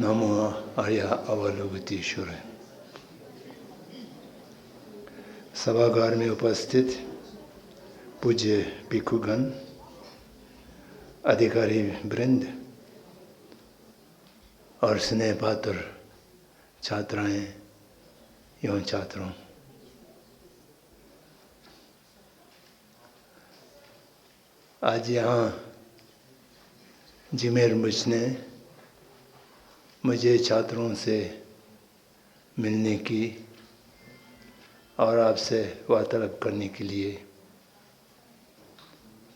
नमो आर्य अवलोकितेश्वर। सभागार में उपस्थित पूज्य भिक्षुगण, अधिकारी वृंद और स्नेह पात्र छात्राएं एवं छात्रों, आज यहाँ जिमेर मुझ ने मुझे छात्रों से मिलने की और आपसे वार्तालाप करने के लिए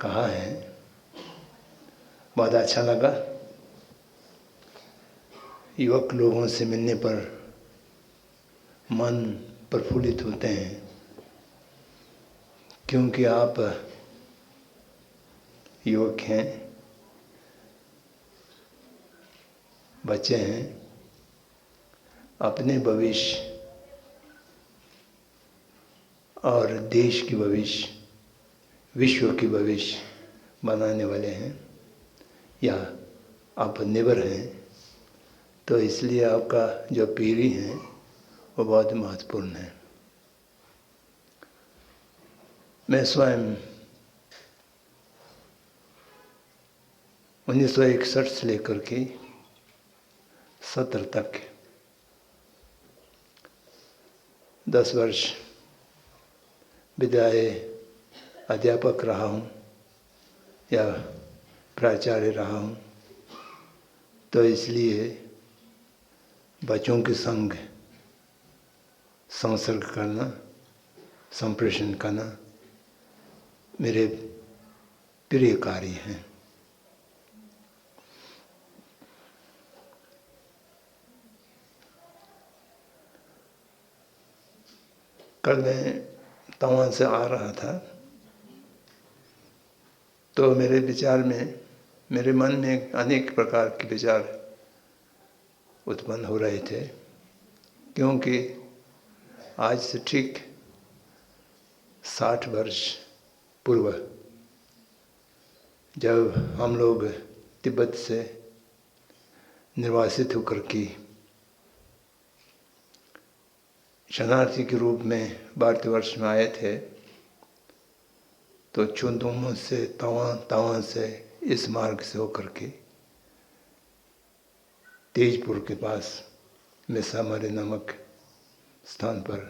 कहा है। बहुत अच्छा लगा। युवक लोगों से मिलने पर मन प्रफुल्लित होते हैं, क्योंकि आप युवक हैं, बच्चे हैं, अपने भविष्य और देश की भविष्य, विश्व की भविष्य बनाने वाले हैं या आप निर्भर हैं। तो इसलिए आपका जो पीढ़ी है वो बहुत महत्वपूर्ण है। मैं स्वयं 1961 से लेकर के 70 तक 10 वर्ष विद्यालय अध्यापक रहा हूँ या प्राचार्य रहा हूँ। तो इसलिए बच्चों के संग संसर्ग करना, संप्रेषण करना मेरे प्रिय कार्य हैं। कल मैं तवां से आ रहा था तो मेरे विचार में, मेरे मन में अनेक प्रकार के विचार उत्पन्न हो रहे थे, क्योंकि आज से ठीक 60 वर्ष पूर्व जब हम लोग तिब्बत से निर्वासित होकर के शरणार्थी के रूप में भारतवर्ष में आए थे, तो चुनदुम से तवां से इस मार्ग से होकर के तेजपुर के पास मिसामारी नामक स्थान पर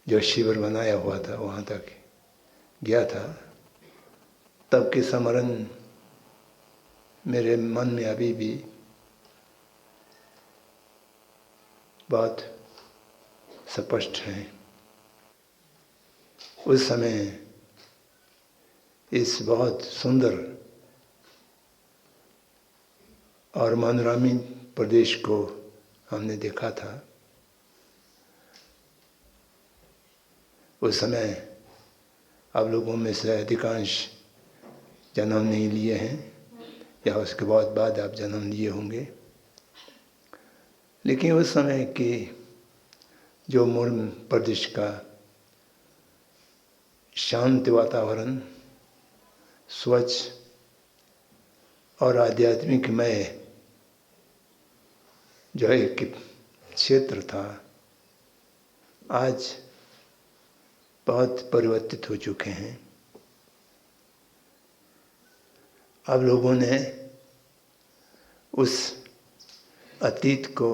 जो शिविर बनाया हुआ था वहाँ तक गया था। तब के स्मरण मेरे मन में अभी भी बहुत स्पष्ट है। उस समय इस बहुत सुंदर और मनोरमी प्रदेश को हमने देखा था। उस समय आप लोगों में से अधिकांश जन्म नहीं लिए हैं या उसके बाद आप जन्म लिए होंगे, लेकिन उस समय के जो मूल प्रदेश का शांत वातावरण, स्वच्छ और आध्यात्मिकमय जो एक क्षेत्र था, आज बहुत परिवर्तित हो चुके हैं। अब लोगों ने उस अतीत को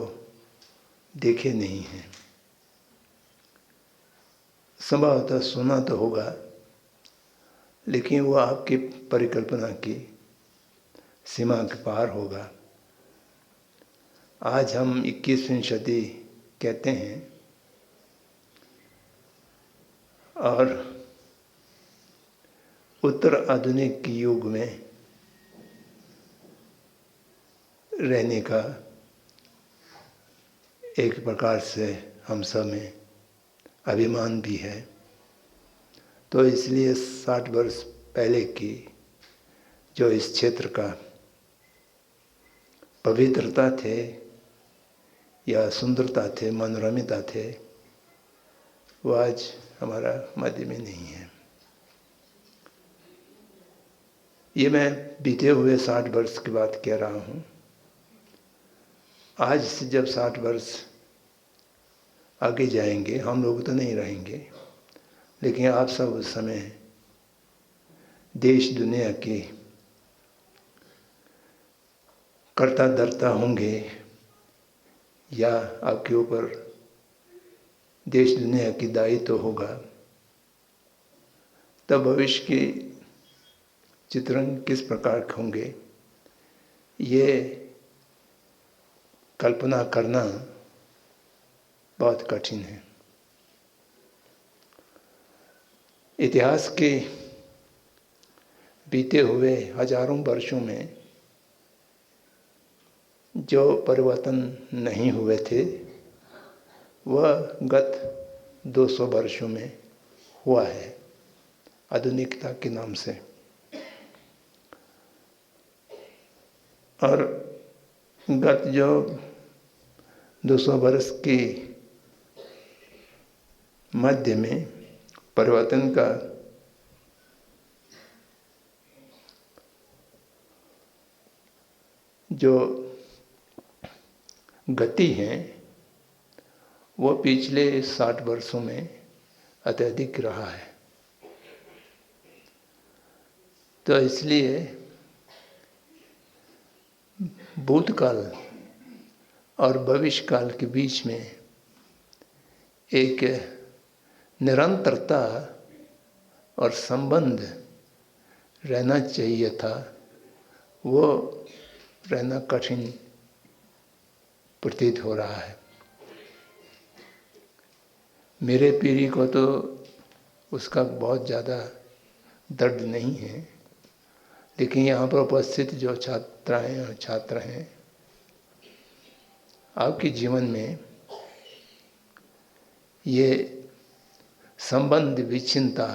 देखे नहीं हैं। संभवतः सुना तो होगा, लेकिन वो आपकी परिकल्पना की सीमा के पार होगा। आज हम 21वीं सदी कहते हैं और उत्तर आधुनिक युग में रहने का एक प्रकार से हम सब में अभिमान भी है। तो इसलिए 60 वर्ष पहले की जो इस क्षेत्र का पवित्रता थे या सुंदरता थे, मनोरमिता थे, वो आज हमारा मध्य में नहीं है। ये मैं बीते हुए 60 वर्ष की बात कह रहा हूँ, आज से जब 60 वर्ष आगे जाएंगे, हम लोग तो नहीं रहेंगे, लेकिन आप सब उस समय देश दुनिया के कर्ता धर्ता होंगे, या आपके ऊपर देश दुनिया की दायित्व होगा, तब भविष्य के चित्रण किस प्रकार के होंगे, ये कल्पना करना बहुत कठिन है। इतिहास के बीते हुए हजारों वर्षों में जो परिवर्तन नहीं हुए थे, वह गत 200 वर्षों में हुआ है आधुनिकता के नाम से। और गत जो 200 वर्ष के मध्य में परिवर्तन का जो गति है वो पिछले 60 वर्षों में अत्यधिक रहा है। तो इसलिए भूतकाल और भविष्यकाल के बीच में एक निरंतरता और संबंध रहना चाहिए था, वो रहना कठिन प्रतीत हो रहा है। मेरे पीढ़ी को तो उसका बहुत ज़्यादा दर्द नहीं है, लेकिन यहाँ पर उपस्थित जो छात्राएं और छात्र हैं, आपके जीवन में ये संबंध विच्छिन्नता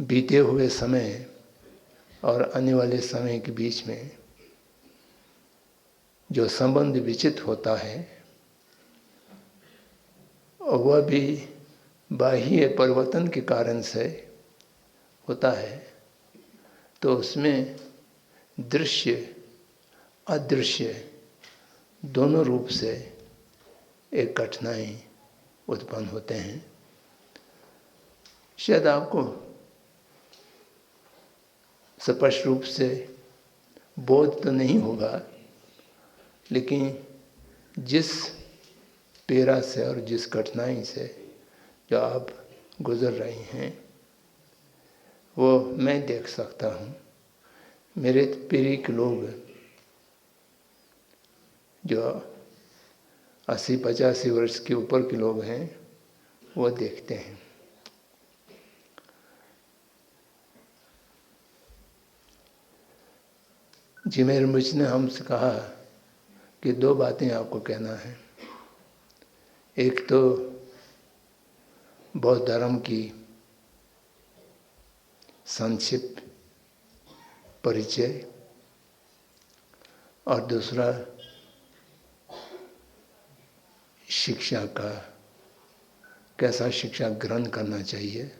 बीते हुए समय और आने वाले समय के बीच में जो संबंध विचित होता है, वह भी बाह्य परिवर्तन के कारण से होता है। तो उसमें दृश्य अदृश्य दोनों रूप से एक कठिनाई उत्पन्न होते हैं। शायद आपको स्पष्ट रूप से बोध तो नहीं होगा, लेकिन जिस पीड़ा से और जिस कठिनाई से जो आप गुजर रहे हैं, वो मैं देख सकता हूँ। मेरे पीढ़ी के लोग जो 80-85 वर्ष के ऊपर के लोग हैं, वो देखते हैं। जिमेर मुझ ने हमसे कहा कि 2 बातें आपको कहना है। एक तो बौद्ध धर्म की संक्षिप्त परिचय, और दूसरा शिक्षा का, कैसा शिक्षा ग्रहण करना चाहिए।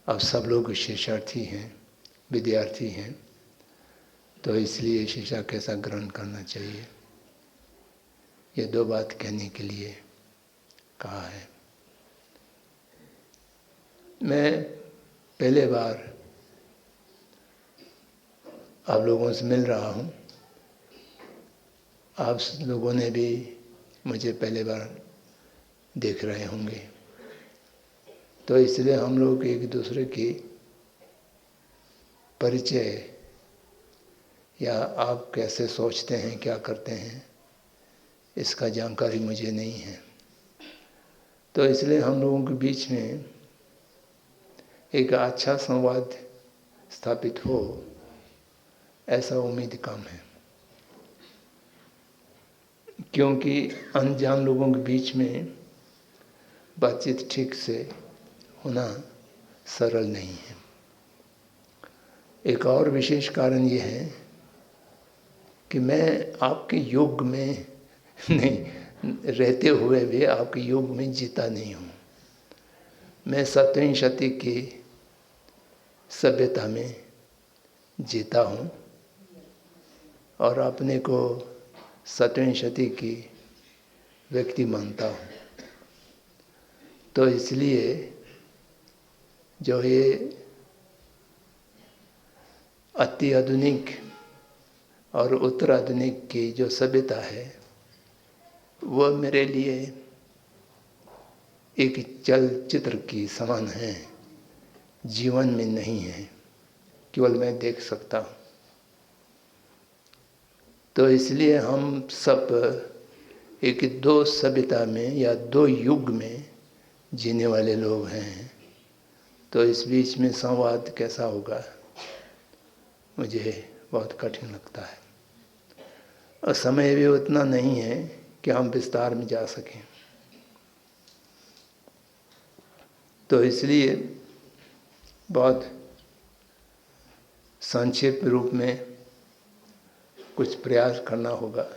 अब सब लोग शिक्षार्थी हैं, विद्यार्थी हैं, तो इसलिए शिक्षा कैसा ग्रहण करना चाहिए, ये 2 बात कहने के लिए कहा है। मैं पहले बार आप लोगों से मिल रहा हूँ। आप लोगों ने भी मुझे पहले बार देख रहे होंगे, तो इसलिए हम लोग एक दूसरे की परिचय या आप कैसे सोचते हैं, क्या करते हैं, इसका जानकारी मुझे नहीं है। तो इसलिए हम लोगों के बीच में एक अच्छा संवाद स्थापित हो, ऐसा उम्मीद कम है, क्योंकि अनजान लोगों के बीच में बातचीत ठीक से होना सरल नहीं है। एक और विशेष कारण ये है कि मैं आपके युग में नहीं रहते हुए भी आपके युग में जीता नहीं हूँ। मैं 7वीं शती की सभ्यता में जीता हूँ और अपने को 7वीं शती की व्यक्ति मानता हूँ। तो इसलिए जो ये अति आधुनिक और उत्तर आधुनिक की जो सभ्यता है वह मेरे लिए एक चलचित्र की समान है, जीवन में नहीं है, केवल मैं देख सकता हूँ। तो इसलिए हम सब एक दो सभ्यता में या दो युग में जीने वाले लोग हैं। तो इस बीच में संवाद कैसा होगा मुझे बहुत कठिन लगता है, और समय भी उतना नहीं है कि हम विस्तार में जा सकें। तो इसलिए बहुत संक्षिप्त रूप में कुछ प्रयास करना होगा।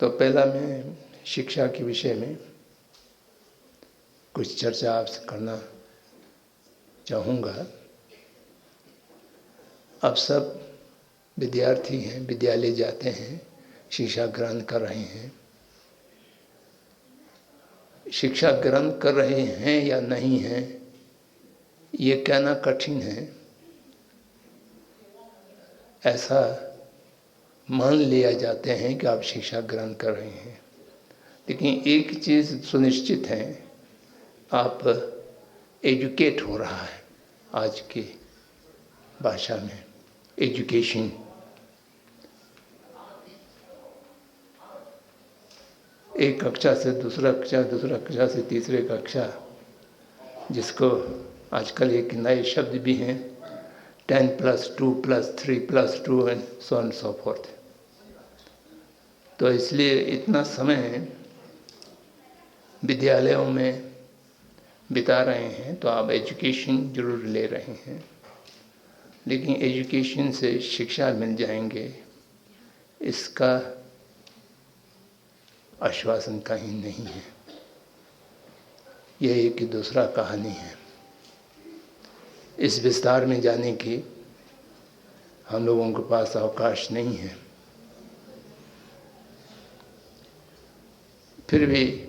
तो पहला मैं शिक्षा के विषय में कुछ चर्चा आपसे करना चाहूँगा। अब सब विद्यार्थी हैं, विद्यालय जाते हैं, शिक्षा ग्रहण कर रहे हैं। शिक्षा ग्रहण कर रहे हैं या नहीं हैं ये कहना कठिन है। ऐसा मान लिया जाते हैं कि आप शिक्षा ग्रहण कर रहे हैं, लेकिन एक चीज़ सुनिश्चित है, आप एजुकेट हो रहा है। आज की भाषा में एजुकेशन, एक कक्षा से दूसरा कक्षा, दूसरा कक्षा से तीसरे कक्षा, जिसको आजकल एक नए शब्द भी हैं 10+2+3+2 and so and so fourth. तो इसलिए इतना समय विद्यालयों में बिता रहे हैं तो आप एजुकेशन जरूर ले रहे हैं, लेकिन एजुकेशन से शिक्षा मिल जाएंगे इसका आश्वासन कहीं नहीं है। यह एक दूसरा कहानी है। इस विस्तार में जाने की हम लोगों के पास अवकाश नहीं है। फिर भी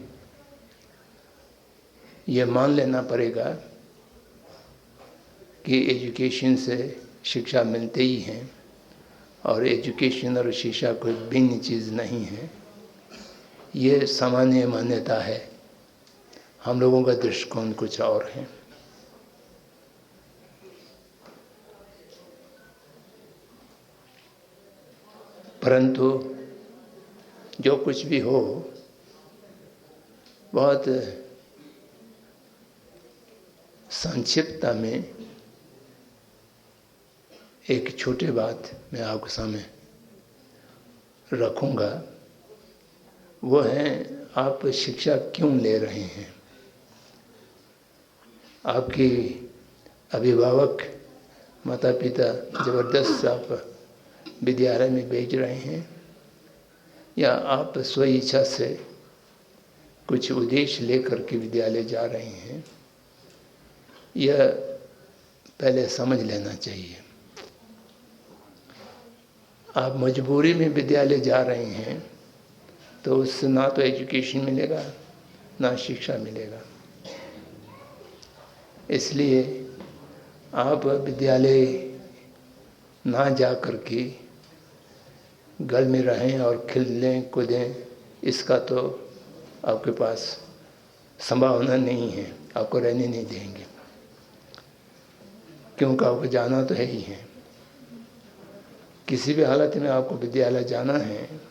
ये मान लेना पड़ेगा कि एजुकेशन से शिक्षा मिलते ही हैं, और एजुकेशन और शिक्षा कोई भिन्न चीज़ नहीं है। ये सामान्य मान्यता है, हम लोगों का दृष्टिकोण कुछ और है। परंतु जो कुछ भी हो, बहुत संक्षिप्तता में एक छोटी बात मैं आपके सामने रखूंगा। वो है, आप शिक्षा क्यों ले रहे हैं। आपके अभिभावक माता पिता ज़बरदस्त आप विद्यालय में भेज रहे हैं, या आप स्व इच्छा से कुछ उद्देश्य लेकर के विद्यालय जा रहे हैं, यह पहले समझ लेना चाहिए। आप मजबूरी में विद्यालय जा रहे हैं तो उससे ना तो एजुकेशन मिलेगा ना शिक्षा मिलेगा। इसलिए आप विद्यालय ना जा कर के घर में रहें और खेलें कूदें, इसका तो आपके पास संभावना नहीं है, आपको रहने नहीं देंगे, क्योंकि आपको जाना तो है ही है। किसी भी हालत में आपको विद्यालय जाना है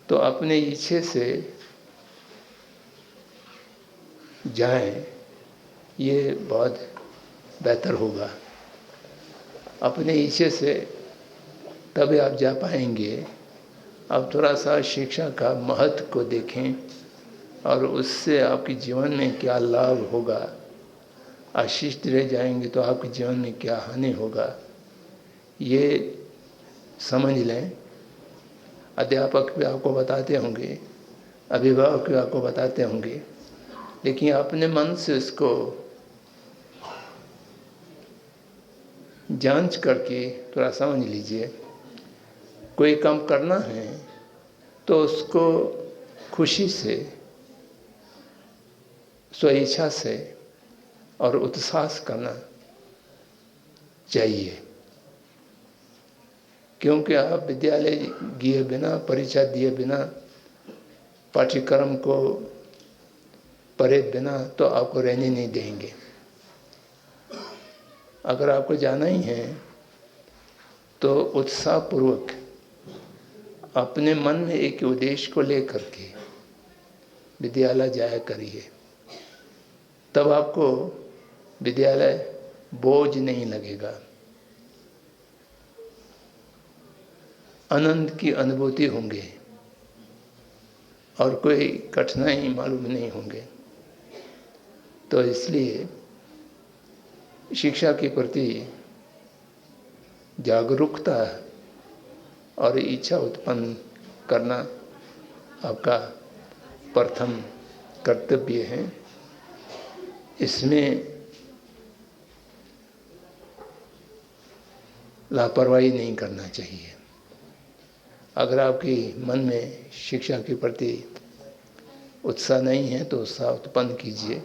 तो अपने इच्छे से जाएं, ये बहुत बेहतर होगा। अपने इच्छे से तभी आप जा पाएंगे। आप थोड़ा सा शिक्षा का महत्व को देखें और उससे आपके जीवन में क्या लाभ होगा। आशिष्ट रह जाएंगे तो आपके जीवन में क्या हानि होगा, ये समझ लें। अध्यापक भी आपको बताते होंगे, अभिभावक भी आपको बताते होंगे, लेकिन अपने मन से इसको जांच करके थोड़ा समझ लीजिए। कोई काम करना है तो उसको खुशी से, स्वेच्छा से और उत्साह से करना चाहिए। क्योंकि आप विद्यालय गए बिना, परीक्षा दिए बिना, पाठ्यक्रम को पढ़े बिना तो आपको रहने नहीं देंगे। अगर आपको जाना ही है तो उत्साहपूर्वक अपने मन में एक उद्देश्य को लेकर के विद्यालय जाया करिए, तब आपको विद्यालय बोझ नहीं लगेगा, आनंद की अनुभूति होंगे और कोई कठिनाई मालूम नहीं होंगे। तो इसलिए शिक्षा के प्रति जागरूकता और इच्छा उत्पन्न करना आपका प्रथम कर्तव्य है। इसमें लापरवाही नहीं करना चाहिए। अगर आपके मन में शिक्षा के प्रति उत्साह नहीं है तो उत्साह उत्पन्न कीजिए।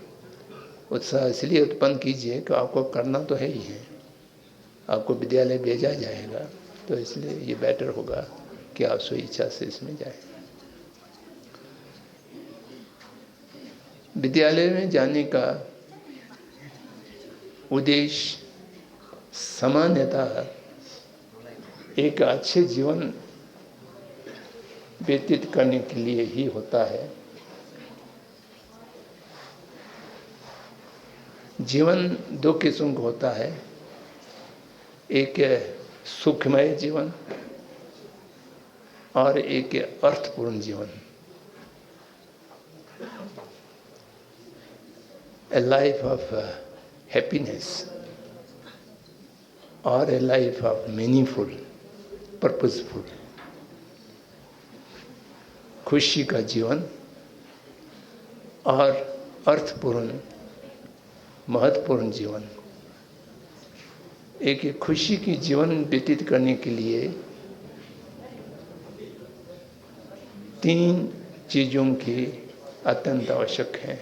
उत्साह इसलिए उत्पन्न कीजिए कि आपको करना तो है ही है, आपको विद्यालय भेजा जाएगा, तो इसलिए ये बेटर होगा कि आप स्वेच्छा से इसमें जाएं। विद्यालय में जाने का उद्देश्य सामान्यतः एक अच्छे जीवन व्यतीत करने के लिए ही होता है। जीवन दो किस्म का होता है, एक सुखमय जीवन और एक अर्थपूर्ण जीवन। A life of happiness or a life of meaningful, purposeful, खुशी का जीवन और अर्थपूर्ण, महत्वपूर्ण जीवन। एक खुशी की जीवन व्यतीत करने के लिए 3 चीज़ों की अत्यंत आवश्यक है।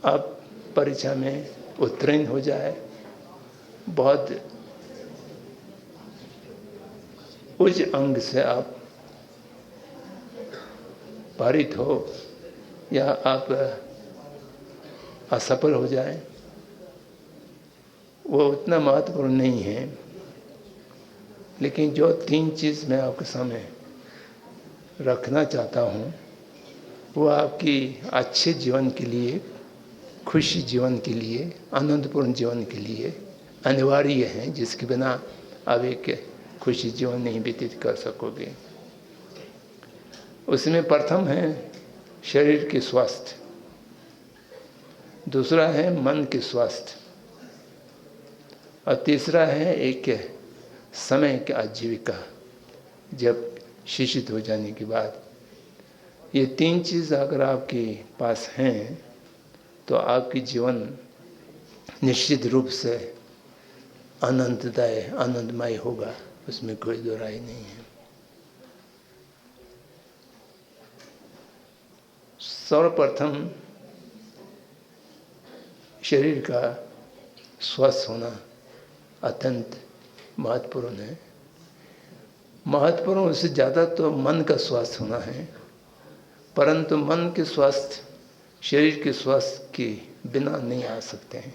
आप परीक्षा में उत्तीर्ण हो जाए, बहुत उच्च अंक से आप पारित हो या आप असफल हो जाए, वो उतना महत्वपूर्ण नहीं है। लेकिन जो 3 चीज़ मैं आपके सामने रखना चाहता हूँ वो आपकी अच्छे जीवन के लिए, खुशी जीवन के लिए, आनंदपूर्ण जीवन के लिए अनिवार्य हैं, जिसके बिना आप एक खुशी जीवन नहीं व्यतीत कर सकोगे। उसमें प्रथम है शरीर के स्वास्थ्य, दूसरा है मन के स्वास्थ्य और तीसरा है एक समय की आजीविका जब शिक्षित हो जाने के बाद। ये 3 चीज़ अगर आपके पास हैं तो आपकी जीवन निश्चित रूप से आनंददायक, आनंदमय होगा, उसमें कोई दो राय नहीं है। सर्वप्रथम शरीर का स्वस्थ होना अत्यंत महत्वपूर्ण है। महत्वपूर्ण उससे ज़्यादा तो मन का स्वास्थ्य होना है, परंतु मन के स्वास्थ्य शरीर के स्वास्थ्य के बिना नहीं आ सकते हैं।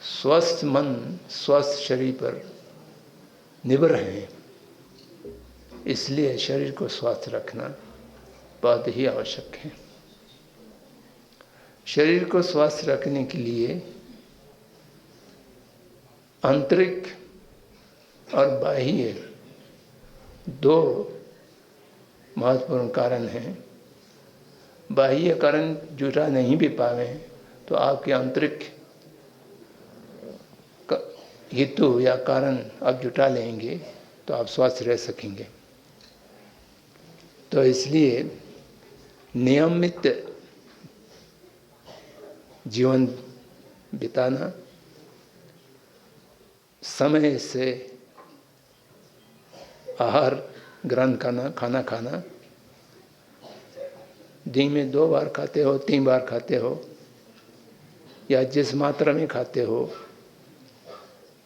स्वस्थ मन स्वस्थ शरीर पर निर्भर है, इसलिए शरीर को स्वस्थ रखना बहुत ही आवश्यक है। शरीर को स्वस्थ रखने के लिए आंतरिक और बाह्य 2 महत्वपूर्ण कारण हैं। बाह्य कारण जुटा नहीं भी पावे तो आपके आंतरिक हेतु या कारण आप जुटा लेंगे तो आप स्वस्थ रह सकेंगे। तो इसलिए नियमित जीवन बिताना, समय से आहार ग्रहण करना, खाना खाना, दिन में 2 बार खाते हो, 3 बार खाते हो, या जिस मात्रा में खाते हो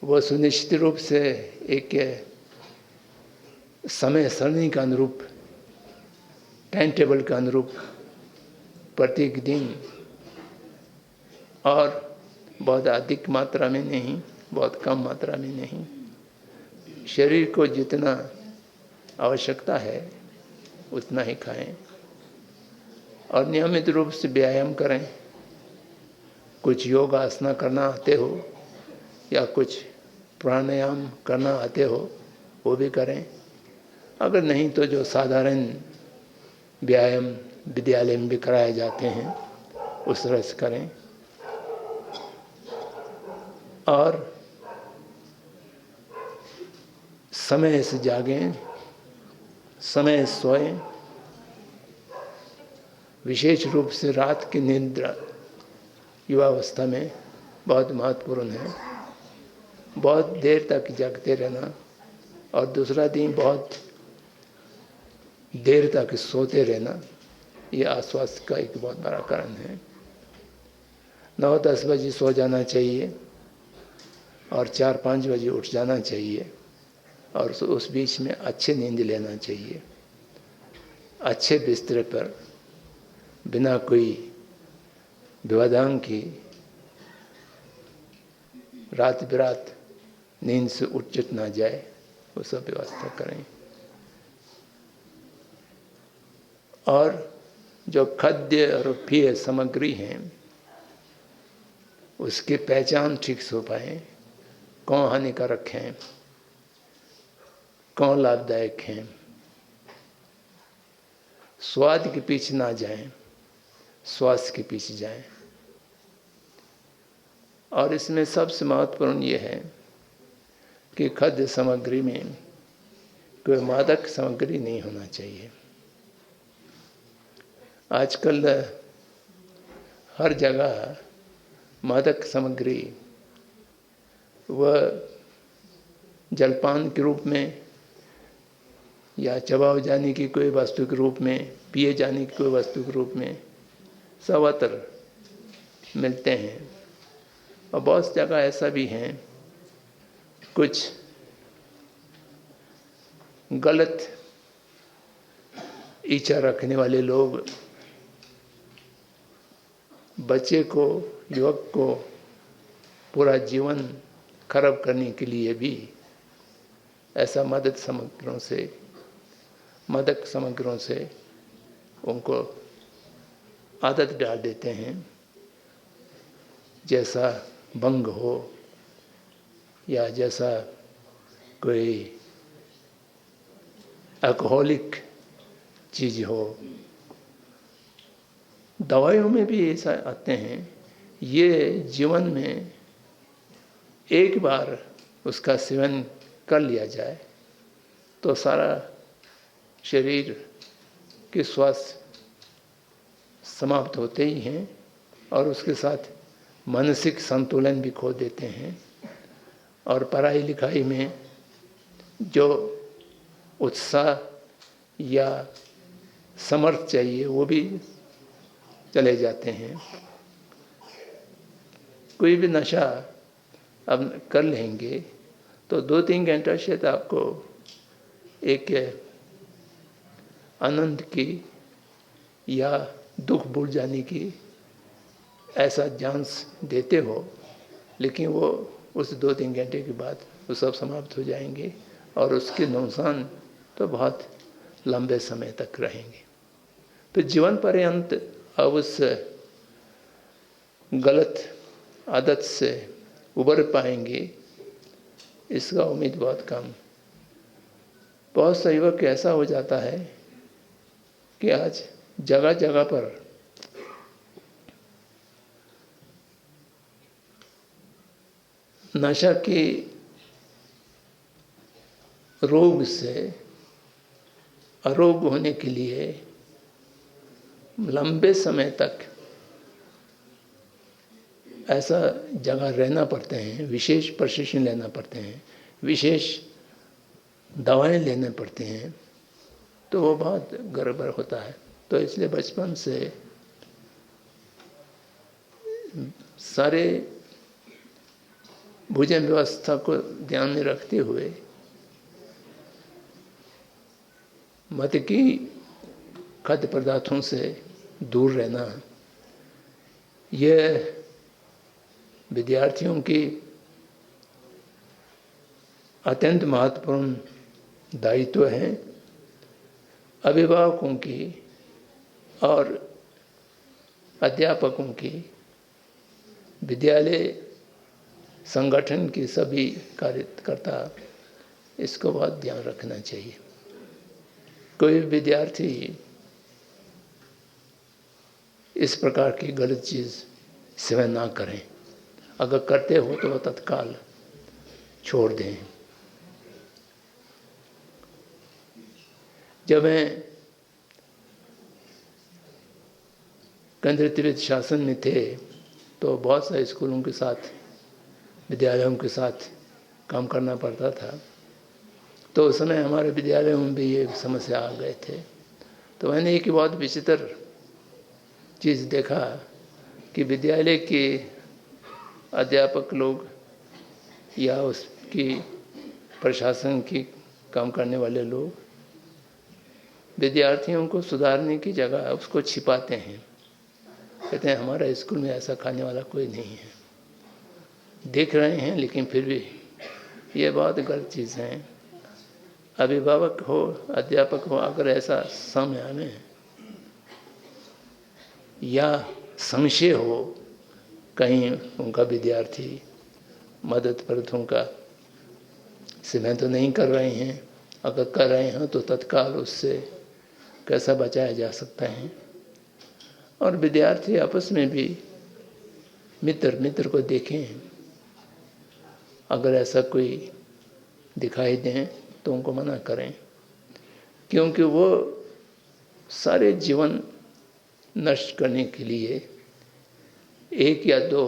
वो सुनिश्चित रूप से एक समय सरणी के अनुरूप, टाइम टेबल के अनुरूप प्रत्येक दिन, और बहुत अधिक मात्रा में नहीं, बहुत कम मात्रा में नहीं, शरीर को जितना आवश्यकता है उतना ही खाएं और नियमित रूप से व्यायाम करें। कुछ योग आसना करना आते हो या कुछ प्राणायाम करना आते हो वो भी करें। अगर नहीं तो जो साधारण व्यायाम विद्यालय में भी कराए जाते हैं उस तरह से करें। और समय से जागें, समय से सोएं। विशेष रूप से रात की निद्रा युवावस्था में बहुत महत्वपूर्ण है। बहुत देर तक जागते रहना और दूसरा दिन बहुत देर तक सोते रहना, ये अस्वास्थ्य का एक बहुत बड़ा कारण है। 9-10 बजे सो जाना चाहिए और 4-5 बजे उठ जाना चाहिए और उस बीच में अच्छे नींद लेना चाहिए। अच्छे बिस्तर पर बिना कोई व्यवधान की रात बिरात नींद से उच्चट ना जाए, वो सब व्यवस्था करें। और जो खाद्य और पेय सामग्री हैं उसकी पहचान ठीक से हो पाए, कौन हानिकारक हैं, कौन लाभदायक हैं। स्वाद के पीछे ना जाएं, स्वास्थ्य के पीछे जाएं। और इसमें सबसे महत्वपूर्ण ये है कि खाद्य सामग्री में कोई मादक सामग्री नहीं होना चाहिए। आजकल हर जगह मादक सामग्री वह जलपान के रूप में या चबाए जाने की कोई वस्तु के रूप में, पिए जाने की कोई वस्तु के रूप में सर्वत्र मिलते हैं। और बहुत जगह ऐसा भी है, कुछ गलत इच्छा रखने वाले लोग बच्चे को, युवक को पूरा जीवन खराब करने के लिए भी ऐसा मादक सामग्रियों से उनको आदत डाल देते हैं। जैसा भंग हो या जैसा कोई अल्कोहलिक चीज़ हो, दवाइयों में भी ऐसा आते हैं। ये जीवन में एक बार उसका सेवन कर लिया जाए तो सारा शरीर के स्वास्थ्य समाप्त होते ही हैं और उसके साथ मानसिक संतुलन भी खो देते हैं। और पढ़ाई लिखाई में जो उत्साह या समर्थ चाहिए वो भी चले जाते हैं। कोई भी नशा अब कर लेंगे तो 2-3 घंटा शायद आपको एक आनंद की या दुख भूल जाने की ऐसा चांस देते हो, लेकिन वो उस 2-3 घंटे के बाद वो सब समाप्त हो जाएंगे और उसके नुकसान तो बहुत लंबे समय तक रहेंगे। तो जीवन पर्यंत अब उस गलत आदत से उबर पाएंगे, इसका उम्मीद बहुत कम। बहुत से युवक ऐसा हो जाता है कि आज जगह जगह पर नशा के रोग से अरोग होने के लिए लंबे समय तक ऐसा जगह रहना पड़ते हैं, विशेष प्रशिक्षण लेना पड़ते हैं, विशेष दवाएं लेने पड़ती हैं तो वो बहुत गड़बड़ होता है। तो इसलिए बचपन से सारे भोजन व्यवस्था को ध्यान में रखते हुए मत की खाद्य पदार्थों से दूर रहना, यह विद्यार्थियों की अत्यंत महत्वपूर्ण दायित्व है। अभिभावकों की और अध्यापकों की, विद्यालय संगठन के सभी कार्यकर्ता इसको बहुत ध्यान रखना चाहिए। कोई विद्यार्थी इस प्रकार की गलत चीज़ सेवन ना करें, अगर करते हो तो वह तत्काल छोड़ दें। जब मैं केंद्रीय तिब्बत शासन में थे तो बहुत सारे स्कूलों के साथ, विद्यालयों के साथ काम करना पड़ता था। तो उस समय हमारे विद्यालयों में भी ये समस्या आ गए थे। तो मैंने एक बहुत विचित्र चीज़ देखा कि विद्यालय के अध्यापक लोग या उसकी प्रशासन की काम करने वाले लोग विद्यार्थियों को सुधारने की जगह उसको छिपाते हैं। कहते हैं हमारा स्कूल में ऐसा खाने वाला कोई नहीं है, देख रहे हैं लेकिन फिर भी ये बहुत गलत चीज़ है। अभिभावक हो, अध्यापक हो, अगर ऐसा सामने आने या संशय हो कहीं उनका विद्यार्थी मदद परतों का सेवन तो नहीं कर रहे हैं, अगर कर रहे हैं तो तत्काल उससे कैसा बचाया जा सकता है। और विद्यार्थी आपस में भी मित्र को देखें, अगर ऐसा कोई दिखाई दें तो उनको मना करें, क्योंकि वो सारे जीवन नष्ट करने के लिए एक या दो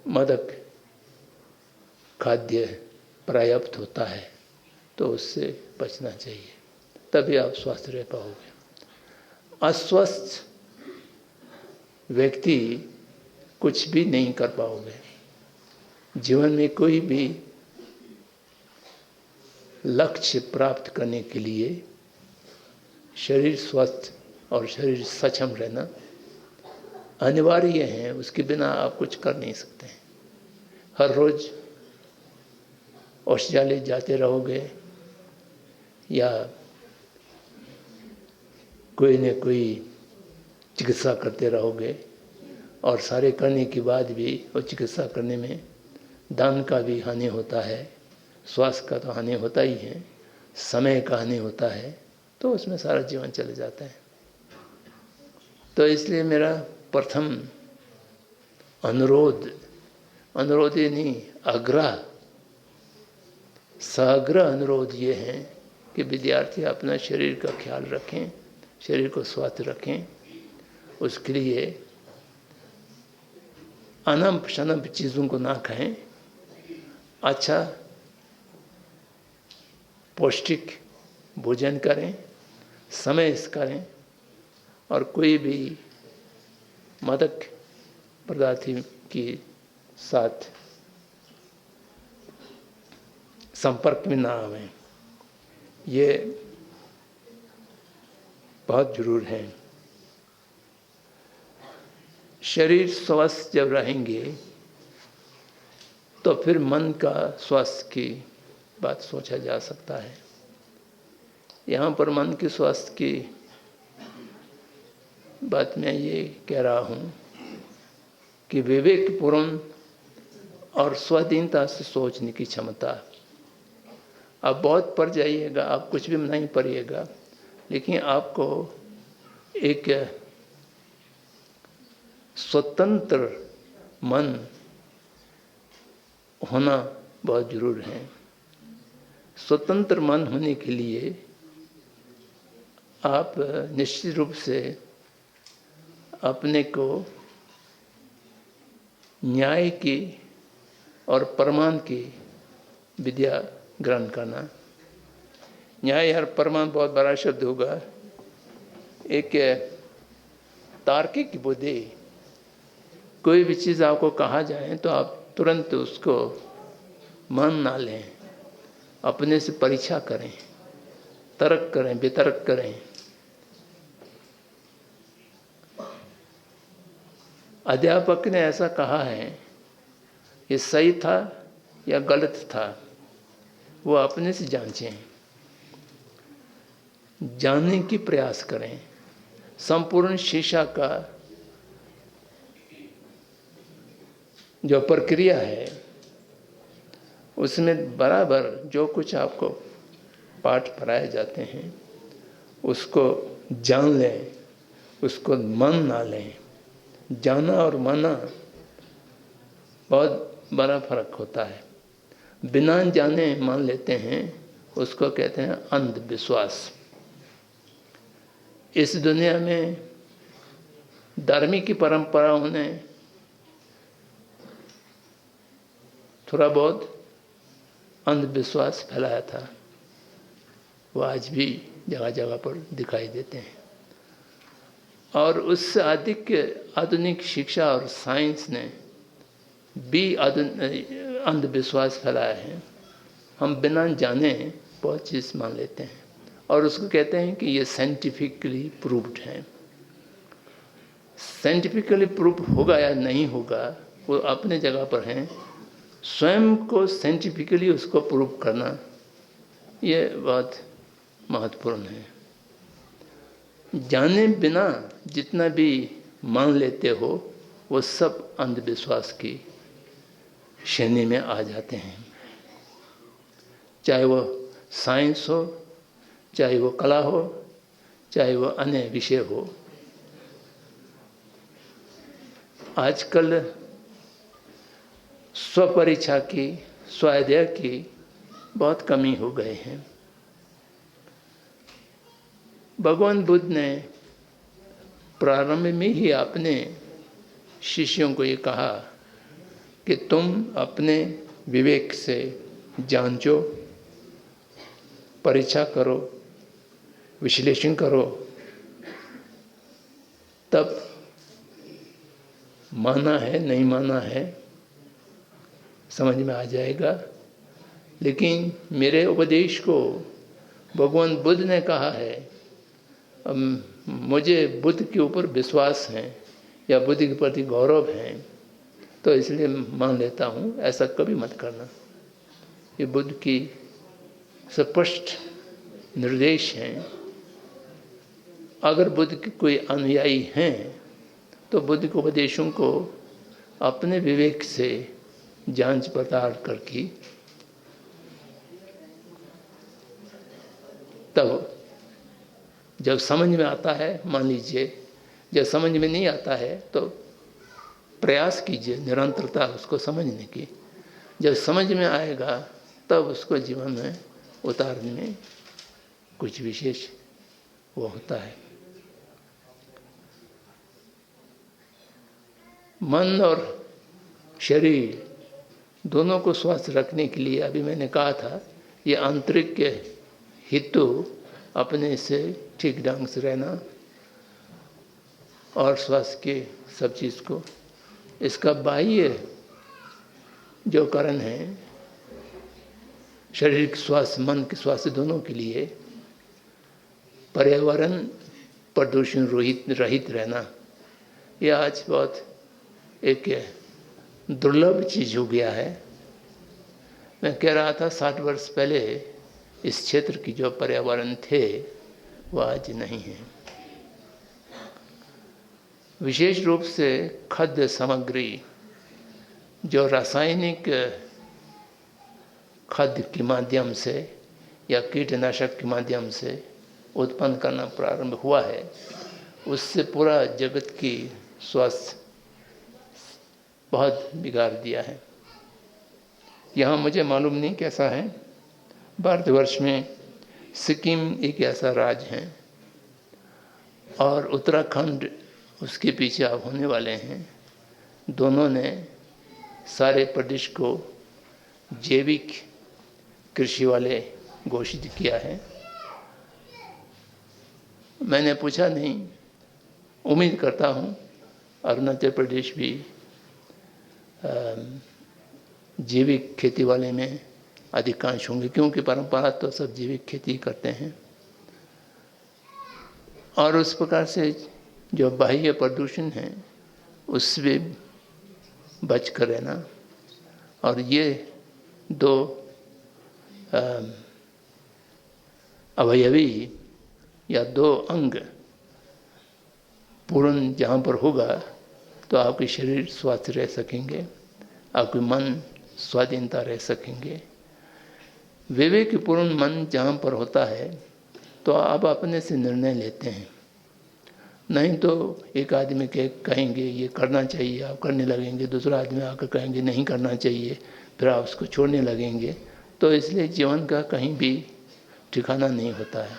मादक खाद्य पर्याप्त होता है, तो उससे बचना चाहिए, तभी आप स्वस्थ रह पाओगे। अस्वस्थ व्यक्ति कुछ भी नहीं कर पाओगे। जीवन में कोई भी लक्ष्य प्राप्त करने के लिए शरीर स्वस्थ और शरीर सक्षम रहना अनिवार्य है, उसके बिना आप कुछ कर नहीं सकते हैं। हर रोज औषधालय जाते रहोगे या कोई न कोई चिकित्सा करते रहोगे, और सारे करने के बाद भी वो चिकित्सा करने में धन का भी हानि होता है, स्वास्थ्य का तो हानि होता ही है, समय का हानि होता है, तो उसमें सारा जीवन चले जाता है। तो इसलिए मेरा प्रथम अनुरोध ही नहीं, आग्रह, साग्रह अनुरोध ये है कि विद्यार्थी अपना शरीर का ख्याल रखें, शरीर को स्वस्थ रखें। उसके लिए अनंप शनंप चीज़ों को ना खाएं, अच्छा पौष्टिक भोजन करें, समय से करें, और कोई भी मादक पदार्थ के साथ संपर्क में ना आवें, ये बहुत जरूर है। शरीर स्वस्थ जब रहेंगे तो फिर मन का स्वास्थ्य की बात सोचा जा सकता है। यहाँ पर मन के स्वास्थ्य की बात मैं ये कह रहा हूँ कि विवेकपूर्ण और स्वाधीनता से सोचने की क्षमता। आप बहुत पढ़ जाइएगा, आप कुछ भी नहीं पढ़िएगा, लेकिन आपको एक स्वतंत्र मन होना बहुत जरूर है। स्वतंत्र मन होने के लिए आप निश्चित रूप से अपने को न्याय की और प्रमाण की विद्या ग्रहण करना। न्याय हर परमाणु बहुत बड़ा शब्द होगा। एक तार्किक बुद्धि, कोई भी चीज़ आपको कहा जाए तो आप तुरंत उसको मान ना लें, अपने से परीक्षा करें, तर्क करें, वितर्क करें। अध्यापक ने ऐसा कहा है, ये सही था या गलत था, वो अपने से जांचें, जानने की प्रयास करें। संपूर्ण शिक्षा का जो प्रक्रिया है उसमें बराबर जो कुछ आपको पाठ पढ़ाए जाते हैं उसको जान लें, उसको मान ना लें। जाना और माना बहुत बड़ा फर्क होता है। बिना जाने मान लेते हैं उसको कहते हैं अंधविश्वास। इस दुनिया में धार्मिक परंपराओं ने थोड़ा बहुत अंधविश्वास फैलाया था, वो आज भी जगह जगह पर दिखाई देते हैं। और उससे अधिक आधुनिक शिक्षा और साइंस ने भी अंधविश्वास फैलाया है। हम बिना जाने बहुत चीज़ मान लेते हैं और उसको कहते हैं कि ये साइंटिफिकली प्रूव्ड है। साइंटिफिकली प्रूव होगा या नहीं होगा वो अपने जगह पर है। स्वयं को साइंटिफिकली उसको प्रूव करना ये बहुत महत्वपूर्ण है। जाने बिना जितना भी मान लेते हो वो सब अंधविश्वास की श्रेणी में आ जाते हैं। चाहे वो साइंस हो, चाहे वो कला हो, चाहे वो अन्य विषय हो। आजकल स्वपरीक्षा की, स्वाध्याय की बहुत कमी हो गए हैं। भगवान बुद्ध ने प्रारंभ में ही अपने शिष्यों को ये कहा कि तुम अपने विवेक से जांचो, परीक्षा करो, विश्लेषण करो, तब माना है नहीं माना है समझ में आ जाएगा। लेकिन मेरे उपदेश को भगवान बुद्ध ने कहा है, मुझे बुद्ध के ऊपर विश्वास है या बुद्ध के प्रति गौरव है तो इसलिए मान लेता हूँ, ऐसा कभी मत करना। ये बुद्ध की स्पष्ट निर्देश हैं। अगर बुद्ध के कोई अनुयायी हैं तो बुद्ध के उपदेशों को अपने विवेक से जांच पड़ताल करके तब जब समझ में आता है मान लीजिए, जब समझ में नहीं आता है तो प्रयास कीजिए निरंतरता उसको समझने की। जब समझ में आएगा तब उसको जीवन में उतारने में कुछ विशेष वो होता है। मन और शरीर दोनों को स्वस्थ रखने के लिए अभी मैंने कहा था ये आंतरिक के हेतु अपने से ठीक ढंग से रहना और स्वास्थ्य के सब चीज़ को, इसका बाह्य जो कारण है शारीरिक स्वास्थ्य, मन के स्वास्थ्य दोनों के लिए पर्यावरण प्रदूषण रहित रहना, यह आज बहुत एक दुर्लभ चीज़ हो गया है। मैं कह रहा था 60 वर्ष पहले इस क्षेत्र की जो पर्यावरण थे वो आज नहीं है। विशेष रूप से खाद्य सामग्री जो रासायनिक खाद्य के माध्यम से या कीटनाशक के माध्यम से उत्पन्न करना प्रारंभ हुआ है, उससे पूरा जगत की स्वास्थ्य बहुत बिगाड़ दिया है। यहाँ मुझे मालूम नहीं कैसा है, भारतवर्ष में सिक्किम एक ऐसा राज्य है और उत्तराखंड उसके पीछे अब होने वाले हैं। दोनों ने सारे प्रदेश को जैविक कृषि वाले घोषित किया है। मैंने पूछा नहीं, उम्मीद करता हूँ अरुणाचल प्रदेश भी जैविक खेती वाले में अधिकांश होंगे, क्योंकि परंपरा तो सब जैविक खेती करते हैं। और उस प्रकार से जो बाह्य प्रदूषण है उससे बच कर रहना। और ये दो अवयवी या दो अंग पूर्ण जहाँ पर होगा तो आपके शरीर स्वस्थ रह सकेंगे, आपके मन स्वाधीनता रह सकेंगे। विवेकपूर्ण मन जहाँ पर होता है तो आप अपने से निर्णय लेते हैं। नहीं तो एक आदमी कहेंगे ये करना चाहिए, आप करने लगेंगे, दूसरा आदमी आकर कहेंगे नहीं करना चाहिए, फिर आप उसको छोड़ने लगेंगे। तो इसलिए जीवन का कहीं भी ठिकाना नहीं होता है।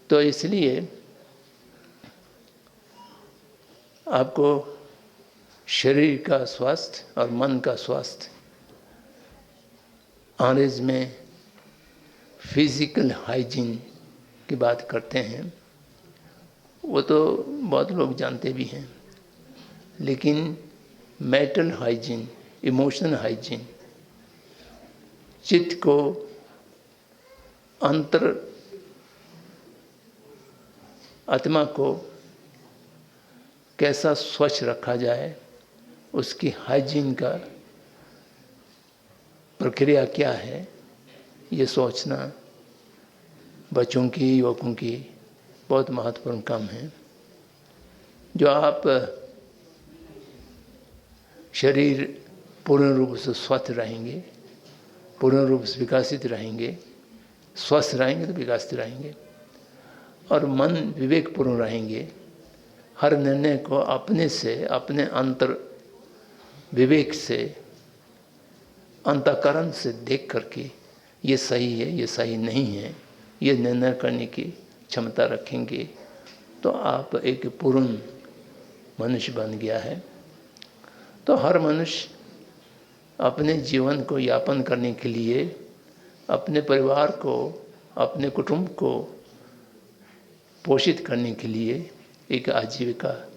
तो इसलिए आपको शरीर का स्वास्थ्य और मन का स्वास्थ्य, अंग्रेज में फिजिकल हाइजीन की बात करते हैं, वो तो बहुत लोग जानते भी हैं। लेकिन मेंटल हाइजीन, इमोशनल हाइजीन, चित्त को अंतर आत्मा को कैसा स्वच्छ रखा जाए, उसकी हाइजीन का प्रक्रिया क्या है, ये सोचना बच्चों की, युवकों की बहुत महत्वपूर्ण काम है। जो आप शरीर पूर्ण रूप से स्वस्थ रहेंगे, पूर्ण रूप से विकसित रहेंगे, स्वस्थ रहेंगे तो विकसित रहेंगे, और मन विवेकपूर्ण रहेंगे, हर निर्णय को अपने से, अपने अंतर विवेक से, अंतःकरण से देख करके ये सही है, ये सही नहीं है, ये निर्णय करने की क्षमता रखेंगे, तो आप एक पूर्ण मनुष्य बन गया है। तो हर मनुष्य अपने जीवन को यापन करने के लिए, अपने परिवार को, अपने कुटुंब को पोषित करने के लिए एक आजीविका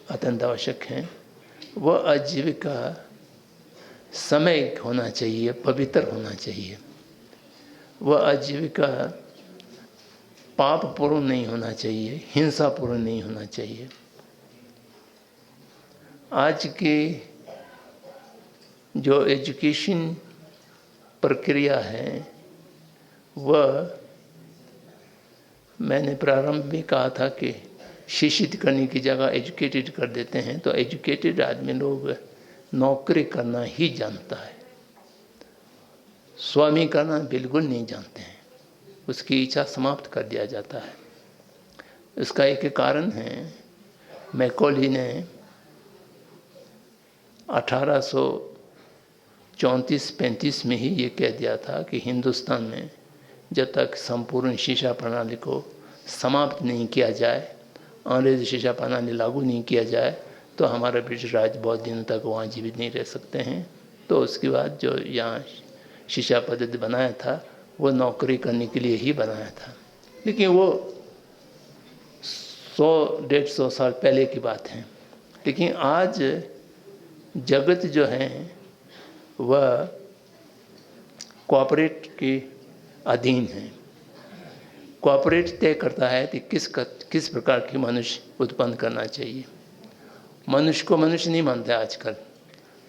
अत्यंत आवश्यक है। वह आजीविका समय होना चाहिए, पवित्र होना चाहिए। वह आजीविका पापपूर्ण नहीं होना चाहिए, हिंसापूर्ण नहीं होना चाहिए। आज की जो एजुकेशन प्रक्रिया है वह, मैंने प्रारंभ में कहा था कि शिक्षित करने की जगह एजुकेटेड कर देते हैं। तो एजुकेटेड आदमी लोग नौकरी करना ही जानता है, स्वामी करना बिल्कुल नहीं जानते हैं, उसकी इच्छा समाप्त कर दिया जाता है। इसका एक कारण है, मैकॉले ने 1834-35 में ही ये कह दिया था कि हिंदुस्तान में जब तक संपूर्ण शिक्षा प्रणाली को समाप्त नहीं किया जाए, अंग्रेज शिक्षा प्रणाली लागू नहीं किया जाए, तो हमारा ब्रिटिश राज बहुत दिनों तक वहाँ जीवित नहीं रह सकते हैं। तो उसके बाद जो यहाँ शिक्षा पद्धति बनाया था वो नौकरी करने के लिए ही बनाया था। लेकिन वो 100-150 साल पहले की बात है। लेकिन आज जगत जो है वह कॉर्पोरेट के अधीन है। कॉर्पोरेट तय करता है कि किस प्रकार की मनुष्य उत्पन्न करना चाहिए। मनुष्य को मनुष्य नहीं मानते आजकल,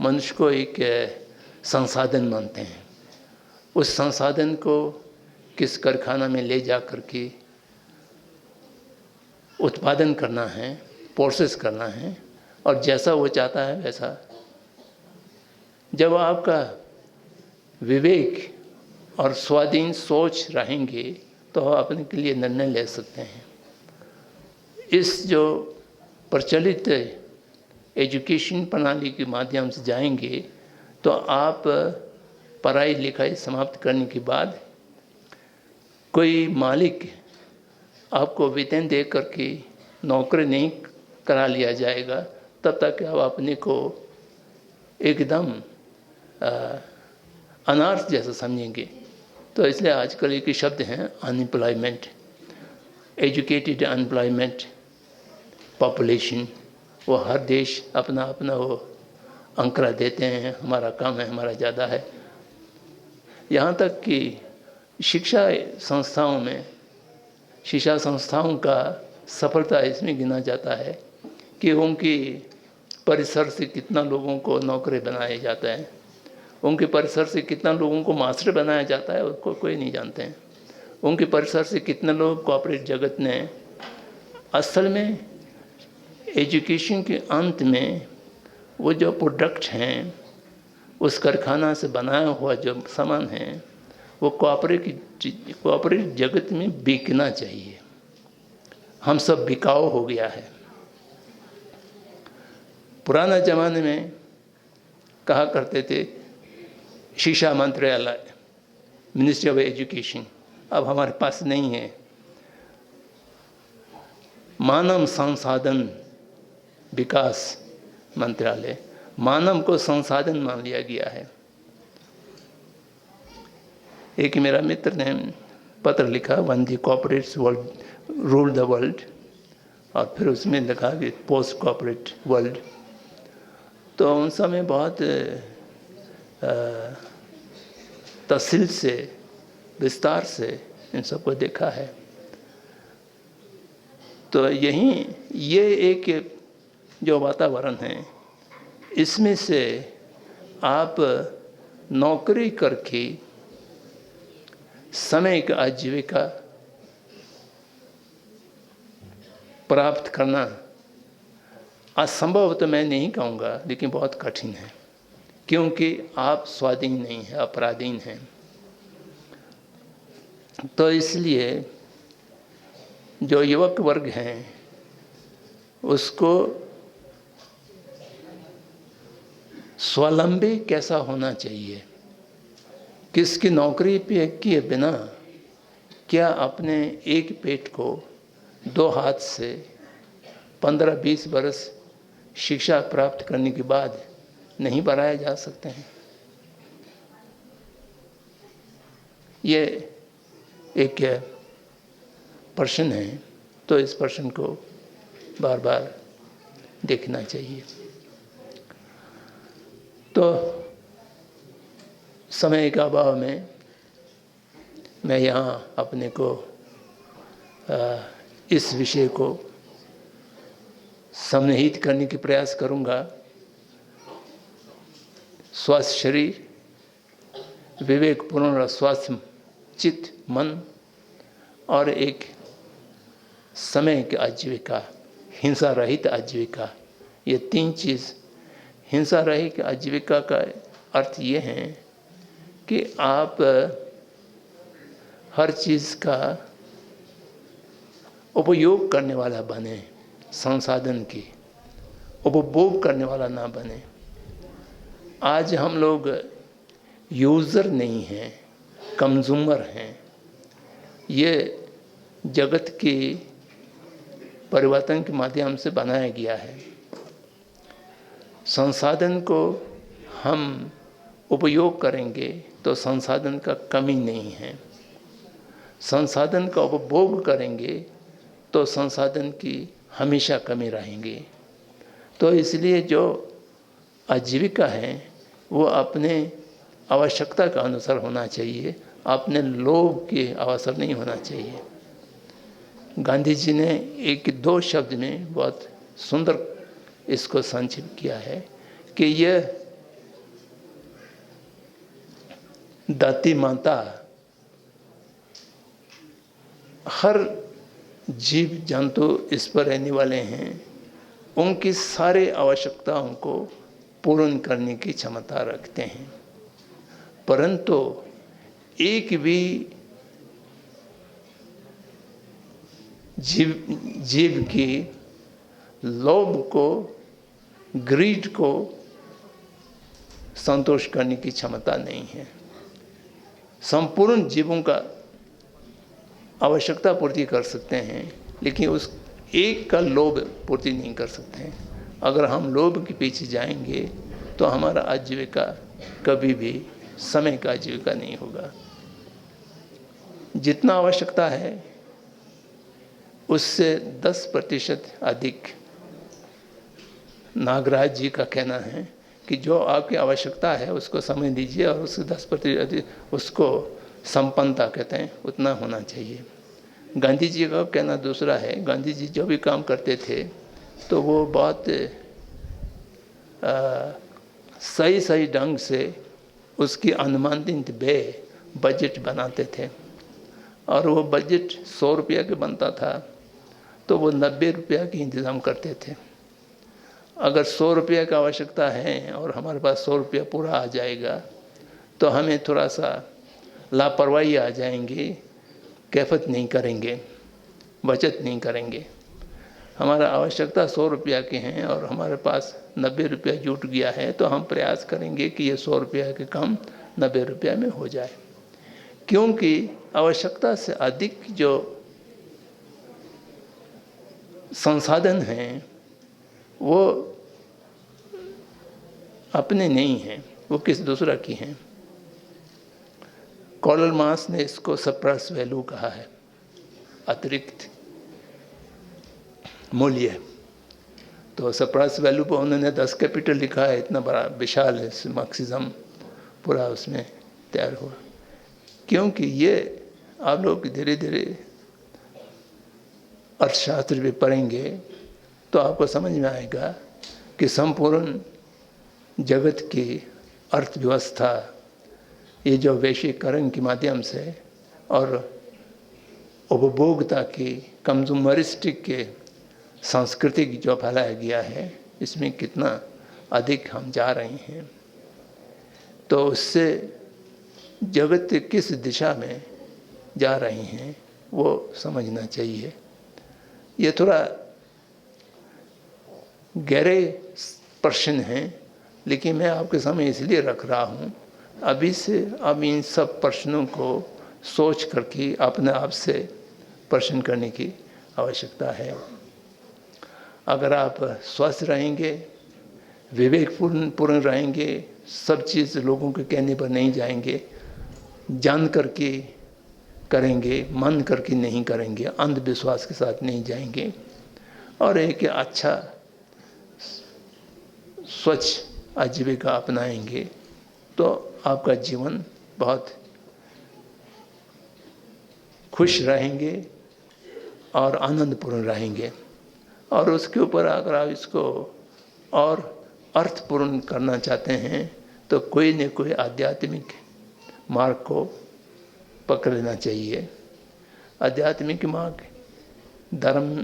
मनुष्य को एक संसाधन मानते हैं। उस संसाधन को किस कारखाना में ले जा कर के उत्पादन करना है, प्रोसेस करना है, और जैसा वो चाहता है वैसा। जब आपका विवेक और स्वाधीन सोच रहेंगे तो आप अपने के लिए निर्णय ले सकते हैं। इस जो प्रचलित एजुकेशन प्रणाली के माध्यम से जाएंगे तो आप पढ़ाई लिखाई समाप्त करने के बाद कोई मालिक आपको वेतन दे करके नौकरी नहीं करा लिया जाएगा, तब तक आप अपने को एकदम अनर्थ जैसा समझेंगे। तो इसलिए आजकल एक ही शब्द हैं अनएम्प्लॉयमेंट, एजुकेटेड अनएम्प्लॉयमेंट पॉपुलेशन। वो हर देश अपना अपना वो अंकड़ा देते हैं, हमारा कम है, हमारा ज़्यादा है। यहाँ तक कि शिक्षा संस्थाओं का सफलता इसमें गिना जाता है कि उनकी परिसर से कितना लोगों को नौकरी बनाया जाता है, उनके परिसर से कितना लोगों को मास्टर बनाया जाता है, उसको कोई नहीं जानते हैं। उनके परिसर से कितने लोग कॉर्पोरेट जगत ने असल में एजुकेशन के अंत में वो जो प्रोडक्ट हैं, उस कारखाना से बनाया हुआ जो सामान है, वो कॉर्पोरेट जगत में बिकना चाहिए। हम सब बिकाऊ हो गया है। पुराना ज़माने में कहा करते थे शिक्षा मंत्रालय, मिनिस्ट्री ऑफ एजुकेशन, अब हमारे पास नहीं है। मानव संसाधन विकास मंत्रालय, मानव को संसाधन मान लिया गया है। एक मेरा मित्र ने पत्र लिखा, one the corporates world rule the world, और फिर उसमें लिखा कि पोस्ट कॉर्पोरेट वर्ल्ड। तो उन समय बहुत तफसील से, विस्तार से इन सबको देखा है। तो ये एक जो वातावरण है, इसमें से आप नौकरी करके समय का आजीविका प्राप्त करना असंभव तो मैं नहीं कहूँगा, लेकिन बहुत कठिन है, क्योंकि आप स्वाधीन नहीं हैं, अपराधीन हैं। तो इसलिए जो युवक वर्ग हैं उसको स्वावलंबी कैसा होना चाहिए, किसकी नौकरी पे किए बिना क्या अपने एक पेट को दो हाथ से 15-20 बरस शिक्षा प्राप्त करने के बाद नहीं बढ़ाया जा सकते हैं। ये एक प्रश्न है, तो इस प्रश्न को बार बार देखना चाहिए। तो समय के अभाव में मैं यहाँ अपने को इस विषय को सम्मिलित करने की प्रयास करूँगा। स्वस्थ शरीर, विवेकपूर्ण और स्वस्थ चित्त, मन, और एक समय की आजीविका, हिंसा रहित आजीविका, ये तीन चीज़। हिंसा रहित आजीविका का अर्थ ये है कि आप हर चीज़ का उपयोग करने वाला बने, संसाधन की उपभोग करने वाला ना बने। आज हम लोग यूज़र नहीं हैं, कंज्यूमर हैं। ये जगत की परिवर्तन के माध्यम से बनाया गया है। संसाधन को हम उपयोग करेंगे तो संसाधन का कमी नहीं है, संसाधन का उपभोग करेंगे तो संसाधन की हमेशा कमी रहेंगी। तो इसलिए जो आजीविका है वो अपने आवश्यकता का अनुसार होना चाहिए, अपने लोभ के अवसर नहीं होना चाहिए। गांधी जी ने एक दो शब्द में बहुत सुंदर इसको संक्षिप्त किया है कि यह दाती माता हर जीव जंतु इस पर रहने वाले हैं, उनकी सारे आवश्यकताओं को पूर्ण करने की क्षमता रखते हैं, परंतु एक भी जीव की लोभ को, ग्रीड को संतोष करने की क्षमता नहीं है। संपूर्ण जीवों का आवश्यकता पूर्ति कर सकते हैं, लेकिन उस एक का लोभ पूर्ति नहीं कर सकते हैं। अगर हम लोभ के पीछे जाएंगे तो हमारा आजीविका कभी भी समय का आजीविका नहीं होगा। जितना आवश्यकता है उससे 10% अधिक नागराज जी का कहना है कि जो आपकी आवश्यकता है उसको समय दीजिए और उससे 10% उसको संपन्नता कहते हैं उतना होना चाहिए। गांधी जी का कहना दूसरा है। गांधी जी जो भी काम करते थे तो वो बहुत सही सही ढंग से उसकी अनुमानित व्यय बजट बनाते थे और वो बजट 100 रुपया के बनता था तो वो 90 रुपया की इंतज़ाम करते थे। अगर 100 रुपये की आवश्यकता है और हमारे पास 100 रुपया पूरा आ जाएगा तो हमें थोड़ा सा लापरवाही आ जाएंगी, कैफत नहीं करेंगे, बचत नहीं करेंगे। हमारा आवश्यकता 100 रुपया के हैं और हमारे पास 90 रुपया जुट गया है तो हम प्रयास करेंगे कि ये 100 रुपया के काम 90 रुपया में हो जाए, क्योंकि आवश्यकता से अधिक जो संसाधन हैं वो अपने नहीं हैं, वो किस दूसरा की हैं। कार्ल मार्क्स ने इसको सरप्लस वैल्यू कहा है, अतिरिक्त मूल्य। तो सरप्लस वैल्यू पर उन्होंने 10 कैपिटल लिखा है, इतना बड़ा विशाल है मार्क्सिज्म पूरा उसमें तैयार हुआ। क्योंकि ये आप लोग धीरे धीरे अर्थशास्त्र भी पढ़ेंगे तो आपको समझ में आएगा कि संपूर्ण जगत की अर्थव्यवस्था ये जो वैश्वीकरण के माध्यम से और उपभोक्ता की कंज्यूमरिस्टिक के सांस्कृतिक जो फैलाया गया है इसमें कितना अधिक हम जा रहे हैं। तो उससे जगत किस दिशा में जा रहे हैं वो समझना चाहिए। ये थोड़ा गहरे प्रश्न हैं लेकिन मैं आपके सामने इसलिए रख रहा हूँ अभी से अब इन सब प्रश्नों को सोच करके अपने आप से प्रश्न करने की आवश्यकता है। अगर आप स्वस्थ रहेंगे, विवेकपूर्ण रहेंगे, सब चीज़ लोगों के कहने पर नहीं जाएंगे, जान करके करेंगे, मन करके नहीं करेंगे, अंधविश्वास के साथ नहीं जाएंगे और एक अच्छा स्वच्छ आजीविका अपनाएंगे तो आपका जीवन बहुत खुश रहेंगे और आनंदपूर्ण रहेंगे। और उसके ऊपर अगर आप इसको और अर्थपूर्ण करना चाहते हैं तो कोई न कोई आध्यात्मिक मार्ग को पकड़ लेना चाहिए। आध्यात्मिक मार्ग धर्म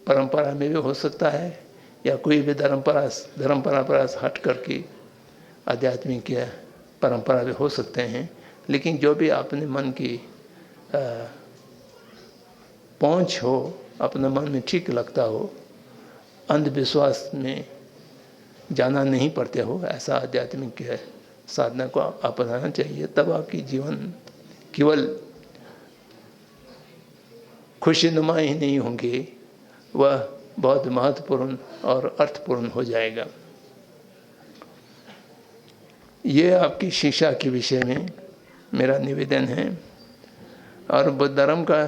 परंपरा में भी हो सकता है या कोई भी धर्म परंपरा से हट करके आध्यात्मिक परंपरा भी हो सकते हैं, लेकिन जो भी अपने मन की पहुँच हो, अपने मन में ठीक लगता हो, अंधविश्वास में जाना नहीं पड़ते हो, ऐसा आध्यात्मिक साधना को अपनाना चाहिए। तब आपकी जीवन केवल खुशीनुमा ही नहीं होंगे, वह बहुत महत्वपूर्ण और अर्थपूर्ण हो जाएगा। ये आपकी शिक्षा के विषय में मेरा निवेदन है। और बुद्ध धर्म का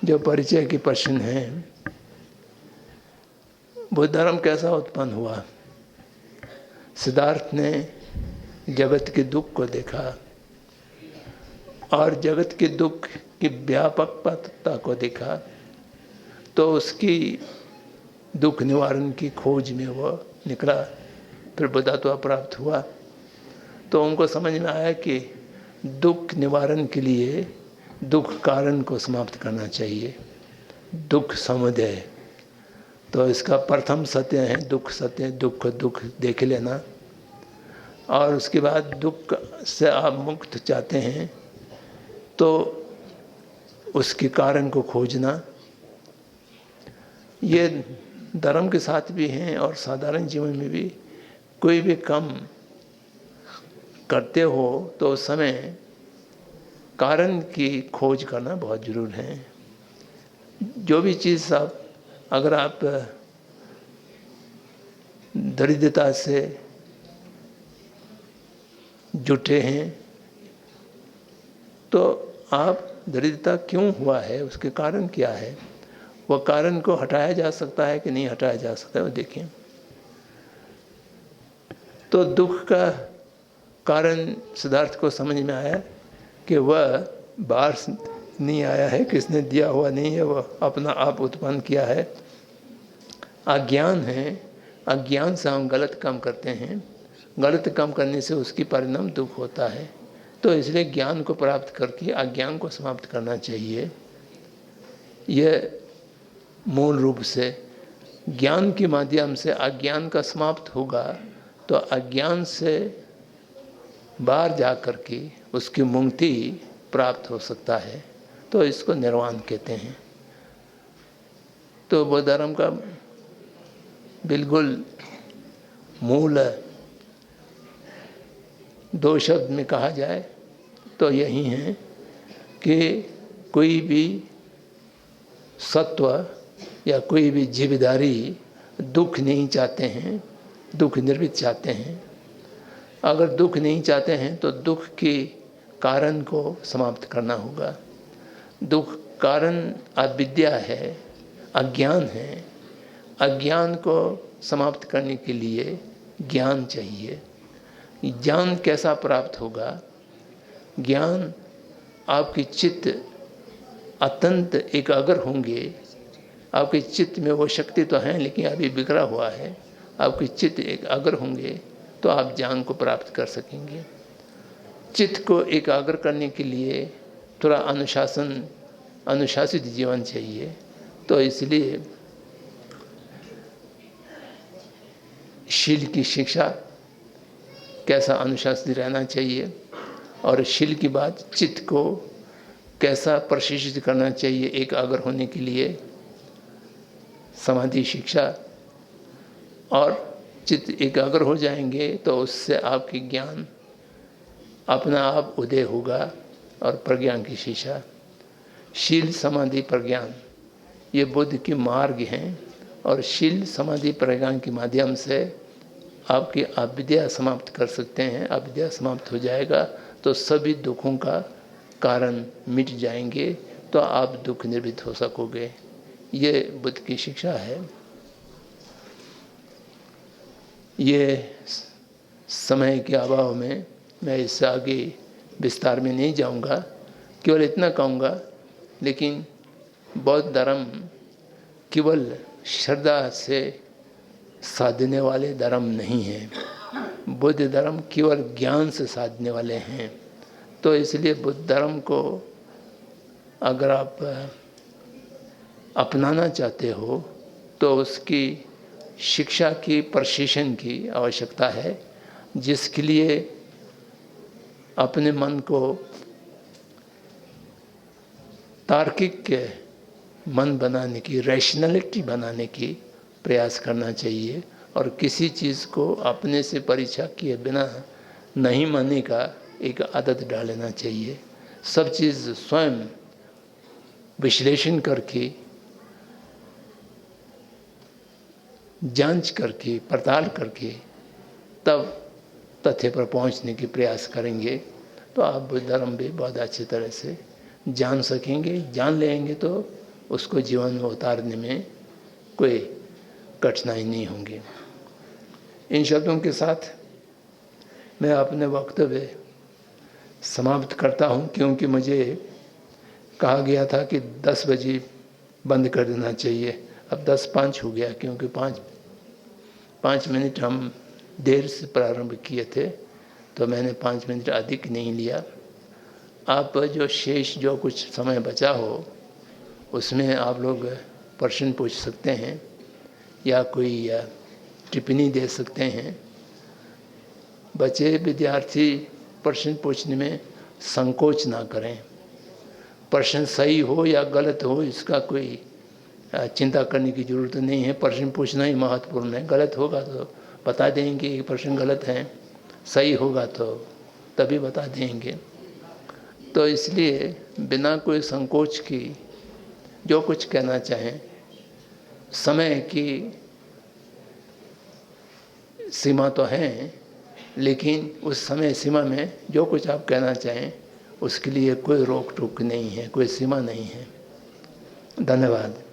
जो परिचय की प्रश्न है, बुद्ध धर्म कैसा उत्पन्न हुआ। सिद्धार्थ ने जगत के दुख को देखा और जगत के दुख की व्यापकता को देखा तो उसकी दुख निवारण की खोज में वो निकला, फिर बुद्धत्व प्राप्त हुआ। तो उनको समझ में आया कि दुख निवारण के लिए दुख कारण को समाप्त करना चाहिए, दुख समुदय। तो इसका प्रथम सत्य है दुख सत्य, दुख देख लेना। और उसके बाद दुख से आप मुक्त चाहते हैं तो उसके कारण को खोजना। ये धर्म के साथ भी हैं और साधारण जीवन में भी। कोई भी काम करते हो तो उस समय कारण की खोज करना बहुत ज़रूर है। जो भी चीज़ अगर आप दरिद्रता से जुटे हैं, तो आप दरिद्रता क्यों हुआ है, उसके कारण क्या है, वह कारण को हटाया जा सकता है कि नहीं हटाया जा सकता है, वो देखें। तो दुख का कारण सिद्धार्थ को समझ में आया कि वह बाहर नहीं आया है, किसने दिया हुआ नहीं है, वह अपना आप उत्पन्न किया है। अज्ञान है, अज्ञान से हम गलत काम करते हैं, गलत काम करने से उसकी परिणाम दुख होता है। तो इसलिए ज्ञान को प्राप्त करके अज्ञान को समाप्त करना चाहिए। यह मूल रूप से ज्ञान के माध्यम से अज्ञान का समाप्त होगा, तो अज्ञान से बाहर जा कर के उसकी मुक्ति प्राप्त हो सकता है। तो इसको निर्वाण कहते हैं। तो बौद्ध धर्म का बिल्कुल मूल दो शब्द में कहा जाए तो यही है कि कोई भी सत्व या कोई भी जीवधारी दुख नहीं चाहते हैं, दुख निवृत्त चाहते हैं। अगर दुख नहीं चाहते हैं तो दुख के कारण को समाप्त करना होगा। दुख कारण अविद्या है, अज्ञान है। अज्ञान को समाप्त करने के लिए ज्ञान चाहिए। ज्ञान कैसा प्राप्त होगा? ज्ञान आपकी चित्त अत्यंत एकाग्र होंगे। आपके चित्त में वो शक्ति तो है लेकिन अभी बिखरा हुआ है। आपके चित्त एकाग्र होंगे तो आप ज्ञान को प्राप्त कर सकेंगे। चित्त को एकाग्र करने के लिए थोड़ा अनुशासित जीवन चाहिए। तो इसलिए शील की शिक्षा, कैसा अनुशासित रहना चाहिए, और शील की बात चित्त को कैसा प्रशिक्षित करना चाहिए एकाग्र होने के लिए, समाधि शिक्षा। और चित्त एकाग्र हो जाएंगे तो उससे आपकी ज्ञान अपना आप उदय होगा। और प्रज्ञान की शिक्षा, शील समाधि प्रज्ञान, ये बुद्ध के मार्ग हैं। और शील समाधि प्रज्ञान के माध्यम से आपकी अविद्या समाप्त कर सकते हैं। अविद्या समाप्त हो जाएगा तो सभी दुखों का कारण मिट जाएंगे, तो आप दुख निवृत्त हो सकोगे। ये बुद्ध की शिक्षा है। ये समय के अभाव में मैं इससे आगे विस्तार में नहीं जाऊंगा, केवल इतना कहूँगा। लेकिन बौद्ध धर्म केवल श्रद्धा से साधने वाले धर्म नहीं है। बुद्ध धर्म केवल ज्ञान से साधने वाले हैं। तो इसलिए बुद्ध धर्म को अगर आप अपनाना चाहते हो तो उसकी शिक्षा की प्रशिक्षण की आवश्यकता है, जिसके लिए अपने मन को तार्किक मन बनाने की, रैशनैलिटी बनाने की प्रयास करना चाहिए। और किसी चीज़ को अपने से परीक्षा किए बिना नहीं मानने का एक आदत डाल लेना चाहिए। सब चीज़ स्वयं विश्लेषण करके, जांच करके, पड़ताल करके तब तथ्य पर पहुंचने की प्रयास करेंगे तो आप बुद्ध धर्म भी बहुत अच्छी तरह से जान सकेंगे। जान लेंगे तो उसको जीवन में उतारने में कोई कठिनाई नहीं होंगी। इन शब्दों के साथ मैं अपने वक्तव्य समाप्त करता हूं, क्योंकि मुझे कहा गया था कि 10 बजे बंद कर देना चाहिए। अब 10:05 हो गया, क्योंकि 5 मिनट हम देर से प्रारंभ किए थे, तो मैंने 5 मिनट अधिक नहीं लिया। आप जो शेष जो कुछ समय बचा हो उसमें आप लोग प्रश्न पूछ सकते हैं या कोई टिप्पणी दे सकते हैं। बच्चे विद्यार्थी प्रश्न पूछने में संकोच ना करें। प्रश्न सही हो या गलत हो इसका कोई चिंता करने की ज़रूरत नहीं है। प्रश्न पूछना ही महत्वपूर्ण है। गलत होगा तो बता देंगे कि प्रश्न गलत है, सही होगा तो तभी बता देंगे। तो इसलिए बिना कोई संकोच की जो कुछ कहना चाहें, समय की सीमा तो है, लेकिन उस समय सीमा में जो कुछ आप कहना चाहें उसके लिए कोई रोक टोक नहीं है, कोई सीमा नहीं है। धन्यवाद।